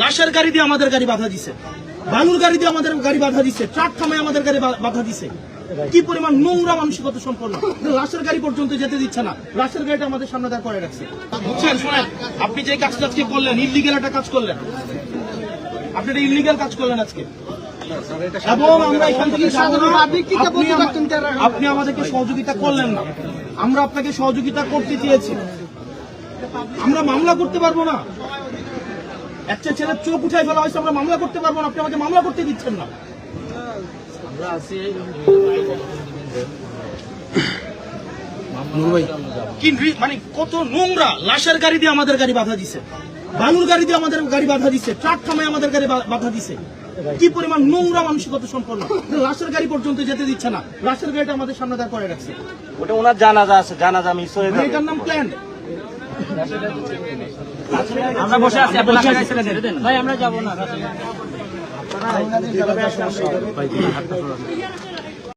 লাশের গাড়ি দিয়ে আমাদের গাড়ি বাধা দিছে, বালুর গাড়ি দিয়ে আমাদের গাড়ি বাধা দিছে, ট্রাক থামায় আমাদের গাড়ি বাধা দিছে। কি পরিমাণ নোংরা মানসিকতা সম্পন্ন, লাশের গাড়ি পর্যন্ত যেতে দিচ্ছে না। লাশের গাড়িটা আমাদের সামনে দাঁড় করে রাখছে। বুঝছেন? শোনেন, আপনি যে কাজটা আজকে করলেন, ইল্লিগাল একটা কাজ করলেন, আপনি একটা ইল্লিগাল কাজ করলেন আজকে, এবং আমরা এখান থেকে আপনি আমাদেরকে সহযোগিতা করলেন না। আমরা আপনাকে সহযোগিতা করতে চেয়েছি, আমরা মামলা করতে পারবো না। একটা ছেলের চোখ উঠাই ফেলা হয়েছে, আমরা মামলা করতে পারবো না। আপনি আমাকে মামলা করতে দিচ্ছেন না। মানে কত নোংরা! লাশের গাড়ি দিয়ে আমাদের গাড়ি বাধা দিছে, বালুর গাড়ি দিয়ে আমাদের গাড়ি বাধা দিছে, ট্রাক থামায় আমাদের গাড়ি বাধা দিছে। কি পরিমাণ নোংরা মানসিকতা সম্পন্ন, লাশের গাড়ি পর্যন্ত যেতে দিচ্ছে না। লাশের গাড়িটা আমাদের সামনে দাঁড় করে রাখছে। ওটা ওনার জানাজা আছে, জানাজা মিস হয়ে যাবে। এটার নাম প্ল্যান। আমরা বসে আছি, ভাই আমরা যাবো না।